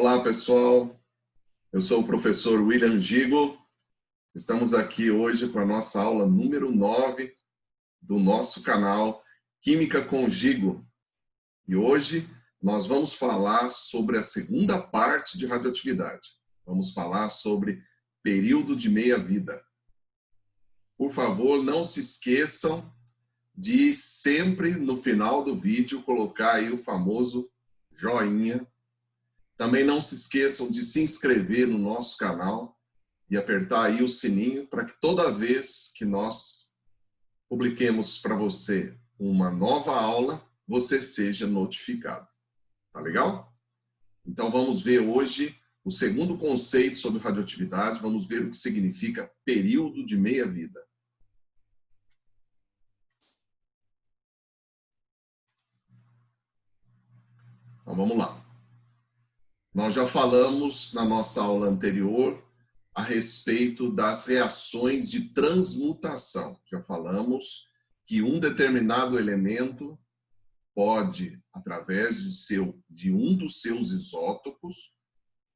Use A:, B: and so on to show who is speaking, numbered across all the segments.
A: Olá, pessoal. Eu sou o professor William Gigo. Estamos aqui hoje com a nossa aula número 9 do nosso canal Química com Gigo. E hoje nós vamos falar sobre a segunda parte de radioatividade. Vamos falar sobre período de meia-vida. Por favor, não se esqueçam de sempre, no final do vídeo, colocar aí o famoso joinha. Também não se esqueçam de se inscrever no nosso canal e apertar aí o sininho para que toda vez que nós publiquemos para você uma nova aula, você seja notificado. Tá legal? Então vamos ver hoje o segundo conceito sobre radioatividade, vamos ver o que significa período de meia-vida. Então vamos lá. Nós já falamos na nossa aula anterior a respeito das reações de transmutação. Já falamos que um determinado elemento pode, através de um dos seus isótopos,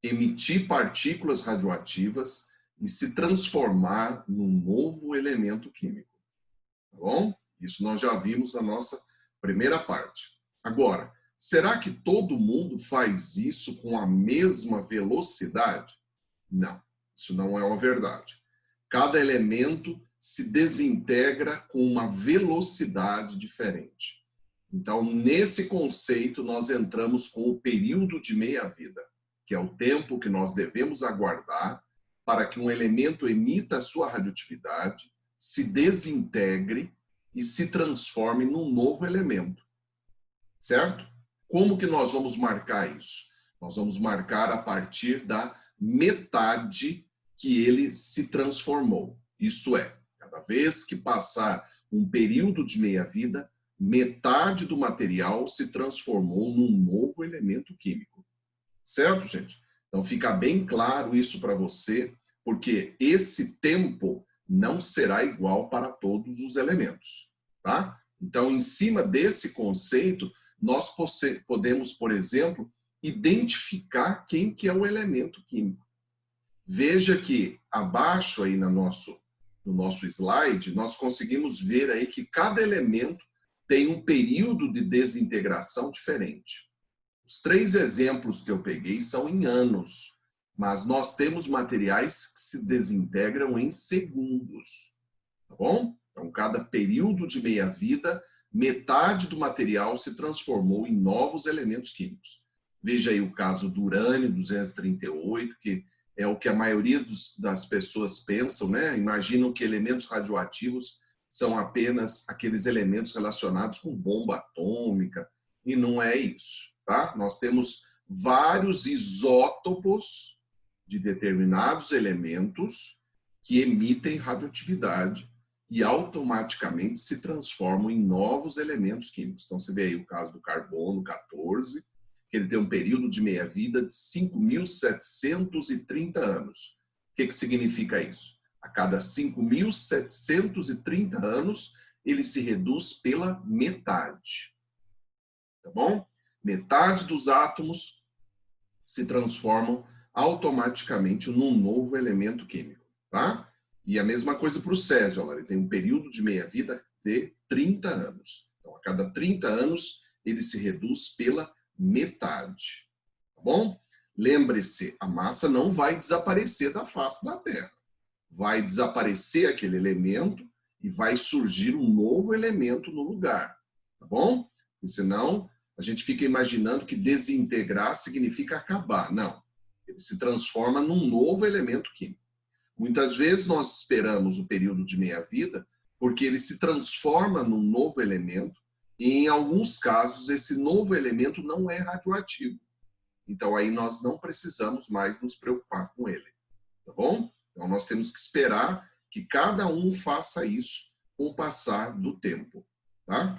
A: emitir partículas radioativas e se transformar num novo elemento químico. Tá bom? Isso nós já vimos na nossa primeira parte. Agora, será que todo mundo faz isso com a mesma velocidade? Não, isso não é uma verdade. Cada elemento se desintegra com uma velocidade diferente. Então, nesse conceito, nós entramos com o período de meia-vida, que é o tempo que nós devemos aguardar para que um elemento emita a sua radioatividade, se desintegre e se transforme num novo elemento. Certo? Como que nós vamos marcar isso? Nós vamos marcar a partir da metade que ele se transformou. Isto é, cada vez que passar um período de meia-vida, metade do material se transformou num novo elemento químico. Certo, gente? Então fica bem claro isso para você, porque esse tempo não será igual para todos os elementos. Tá? Então, em cima desse conceito, nós podemos, por exemplo, identificar quem que é o elemento químico. Veja que abaixo aí no nosso slide, nós conseguimos ver aí que cada elemento tem um período de desintegração diferente. Os 3 exemplos que eu peguei são em anos, mas nós temos materiais que se desintegram em segundos. Tá bom? Então, cada período de meia-vida, metade do material se transformou em novos elementos químicos. Veja aí o caso do urânio-238, que é o que a maioria das pessoas pensam, né? Imaginam que elementos radioativos são apenas aqueles elementos relacionados com bomba atômica, e não é isso, tá? Nós temos vários isótopos de determinados elementos que emitem radioatividade e automaticamente se transformam em novos elementos químicos. Então, você vê aí o caso do carbono 14, que ele tem um período de meia-vida de 5.730 anos. O que significa isso? A cada 5.730 anos, ele se reduz pela metade. Tá bom? Metade dos átomos se transformam automaticamente num novo elemento químico. Tá? E a mesma coisa para o césio, ele tem um período de meia-vida de 30 anos. Então, a cada 30 anos, ele se reduz pela metade. Tá bom? Lembre-se, a massa não vai desaparecer da face da Terra. Vai desaparecer aquele elemento e vai surgir um novo elemento no lugar. Tá bom? Porque senão, a gente fica imaginando que desintegrar significa acabar. Não. Ele se transforma num novo elemento químico. Muitas vezes nós esperamos o período de meia-vida porque ele se transforma num novo elemento e, em alguns casos, esse novo elemento não é radioativo. Então, aí nós não precisamos mais nos preocupar com ele. Tá bom? Então, nós temos que esperar que cada um faça isso com o passar do tempo. Tá?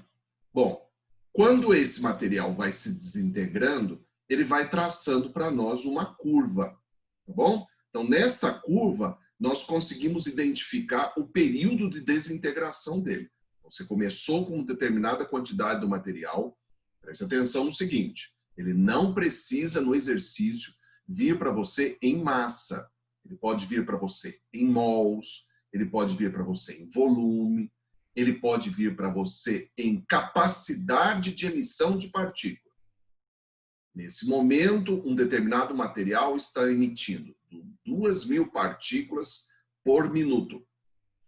A: Bom, quando esse material vai se desintegrando, ele vai traçando para nós uma curva. Tá bom? Então, nessa curva, nós conseguimos identificar o período de desintegração dele. Você começou com uma determinada quantidade do material. Preste atenção no seguinte, ele não precisa, no exercício, vir para você em massa, ele pode vir para você em mols, ele pode vir para você em volume, ele pode vir para você em capacidade de emissão de partícula. Nesse momento, um determinado material está emitindo 2.000 partículas por minuto.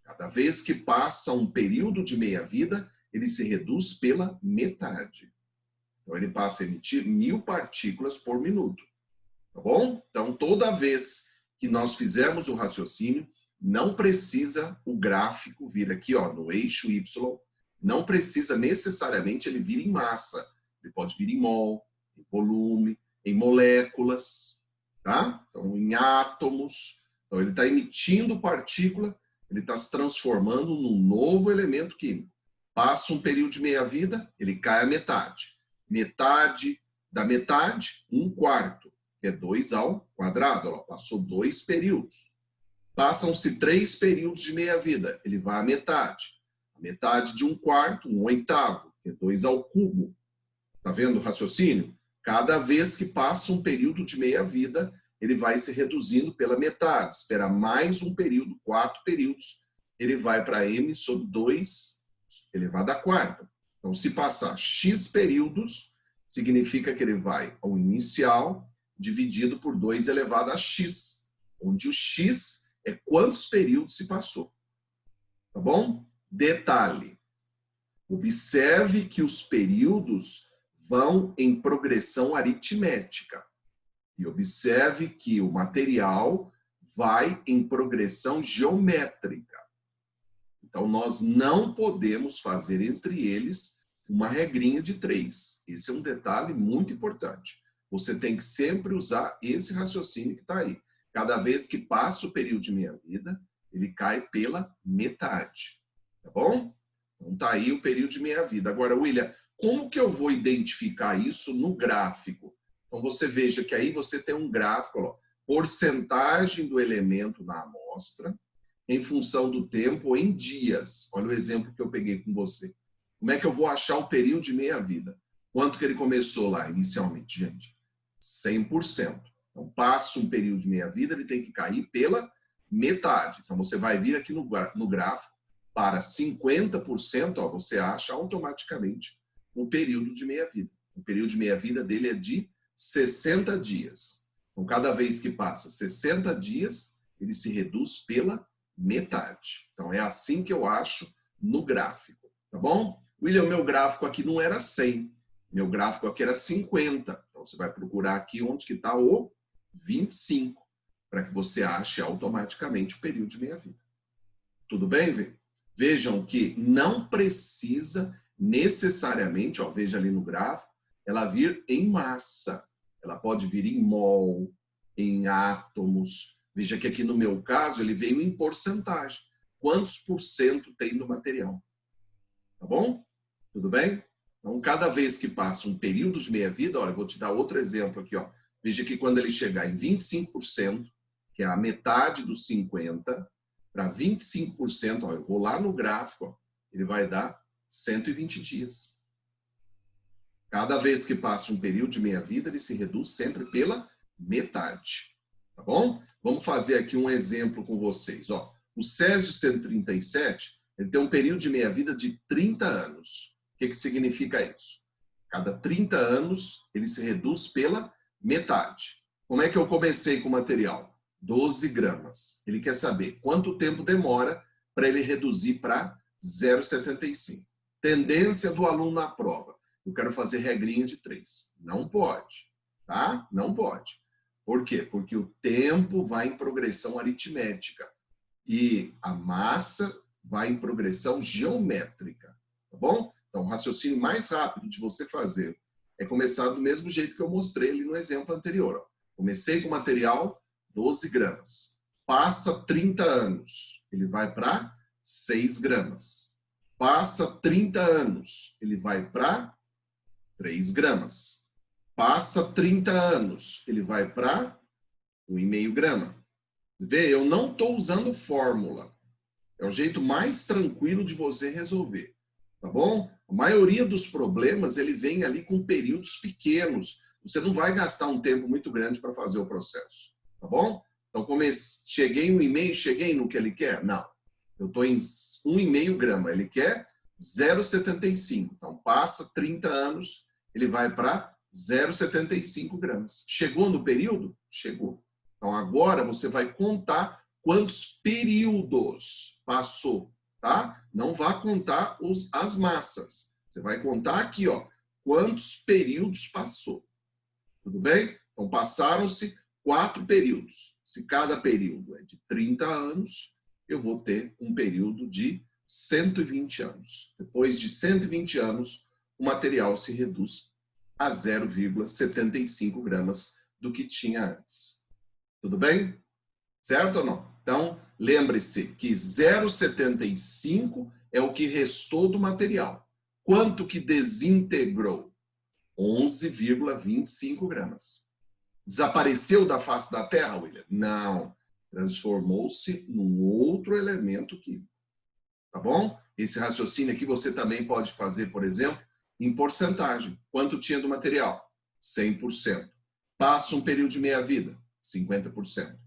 A: Cada vez que passa um período de meia-vida, ele se reduz pela metade. Então, ele passa a emitir 1.000 partículas por minuto. Tá bom? Então, toda vez que nós fizermos o raciocínio, não precisa o gráfico vir aqui, ó, no eixo Y. Não precisa necessariamente ele vir em massa. Ele pode vir em mol, em volume, em moléculas, tá? Então, em átomos. Então, ele está emitindo partícula, ele está se transformando num novo elemento químico. Passa um período de meia-vida, ele cai à metade. Metade da metade, 1/4, que é 2 ao quadrado. Ó, passou 2 períodos. Passam-se 3 períodos de meia-vida, ele vai à metade. A metade de 1/4, 1/8, que é 2 ao cubo. Tá vendo o raciocínio? Cada vez que passa um período de meia-vida, ele vai se reduzindo pela metade. Espera mais um período, 4 períodos, ele vai para m sobre 2 elevado à quarta. Então, se passar x períodos, significa que ele vai ao inicial dividido por 2 elevado a x, onde o x é quantos períodos se passou. Tá bom? Detalhe. Observe que os períodos vão em progressão aritmética. E observe que o material vai em progressão geométrica. Então, nós não podemos fazer entre eles uma regrinha de 3. Esse é um detalhe muito importante. Você tem que sempre usar esse raciocínio que está aí. Cada vez que passa o período de meia-vida, ele cai pela metade. Tá bom? Então, está aí o período de meia-vida. Agora, William, como que eu vou identificar isso no gráfico? Então, você veja que aí você tem um gráfico, ó, porcentagem do elemento na amostra, em função do tempo em dias. Olha o exemplo que eu peguei com você. Como é que eu vou achar o período de meia-vida? Quanto que ele começou lá inicialmente, gente? 100%. Então, passa um período de meia-vida, ele tem que cair pela metade. Então, você vai vir aqui no gráfico, para 50%, ó, você acha automaticamente o período de meia-vida. O período de meia-vida dele é de 60 dias. Então, cada vez que passa 60 dias, ele se reduz pela metade. Então, é assim que eu acho no gráfico. Tá bom? William, meu gráfico aqui não era 100. Meu gráfico aqui era 50. Então, você vai procurar aqui onde que está o 25, para que você ache automaticamente o período de meia-vida. Tudo bem? Vejam que não precisa necessariamente, ó, veja ali no gráfico, ela vir em massa. Ela pode vir em mol, em átomos. Veja que aqui no meu caso ele veio em porcentagem. Quantos por cento tem do material? Tá bom? Tudo bem? Então, cada vez que passa um período de meia-vida, olha, eu vou te dar outro exemplo aqui, ó. Veja que quando ele chegar em 25%, que é a metade dos 50%, para 25%, ó, eu vou lá no gráfico, ó, ele vai dar 120 dias. Cada vez que passa um período de meia-vida, ele se reduz sempre pela metade. Tá bom? Vamos fazer aqui um exemplo com vocês. Ó, o Césio 137, ele tem um período de meia-vida de 30 anos. O que significa isso? Cada 30 anos, ele se reduz pela metade. Como é que eu comecei com o material? 12 gramas. Ele quer saber quanto tempo demora para ele reduzir para 0,75. Tendência do aluno na prova. Eu quero fazer regrinha de 3. Não pode, tá? Não pode. Por quê? Porque o tempo vai em progressão aritmética e a massa vai em progressão geométrica, tá bom? Então, o raciocínio mais rápido de você fazer é começar do mesmo jeito que eu mostrei ali no exemplo anterior. Ó. Comecei com o material 12 gramas. Passa 30 anos, ele vai para 6 gramas. Passa 30 anos, ele vai para 3 gramas. Passa 30 anos, ele vai para 1,5 grama. Vê, eu não estou usando fórmula. É o jeito mais tranquilo de você resolver. Tá bom? A maioria dos problemas, ele vem ali com períodos pequenos. você não vai gastar um tempo muito grande para fazer o processo, tá bom? Então, cheguei em 1,5, cheguei no que ele quer? Não. Eu estou em 1,5 grama, ele quer 0,75. Então, passa 30 anos, ele vai para 0,75 gramas. Chegou no período? Chegou. Então, agora você vai contar quantos períodos passou, tá? Não vá contar as massas. Você vai contar aqui, ó, quantos períodos passou. Tudo bem? Então, passaram-se 4 períodos. Se cada período é de 30 anos, eu vou ter um período de 120 anos. Depois de 120 anos, o material se reduz a 0,75 gramas do que tinha antes. Tudo bem? Certo ou não? Então, lembre-se que 0,75 é o que restou do material. Quanto que desintegrou? 11,25 gramas. Desapareceu da face da Terra, William? Não. Transformou-se num outro elemento químico. Tá bom? Esse raciocínio aqui você também pode fazer, por exemplo, em porcentagem. Quanto tinha do material? 100%. Passa um período de meia-vida? 50%.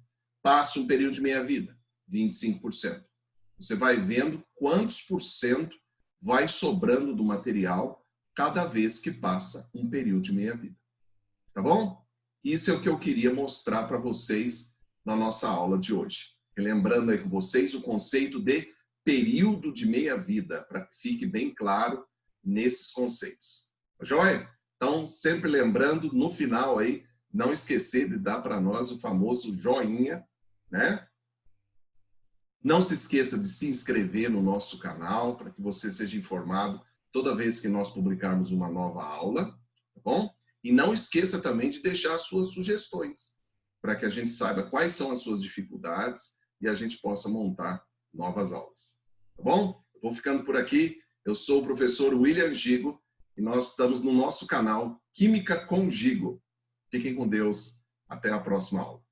A: Passa um período de meia-vida? 25%. Você vai vendo quantos por cento vai sobrando do material cada vez que passa um período de meia-vida. Tá bom? Isso é o que eu queria mostrar para vocês na nossa aula de hoje. Lembrando aí com vocês o conceito de período de meia-vida, para que fique bem claro nesses conceitos. Tá joia? Então, sempre lembrando, no final aí, não esquecer de dar para nós o famoso joinha, né? Não se esqueça de se inscrever no nosso canal, para que você seja informado toda vez que nós publicarmos uma nova aula, tá bom? E não esqueça também de deixar as suas sugestões, para que a gente saiba quais são as suas dificuldades e a gente possa montar novas aulas. Tá bom? Eu vou ficando por aqui. Eu sou o professor William Gigo e nós estamos no nosso canal Química com Gigo. Fiquem com Deus. Até a próxima aula.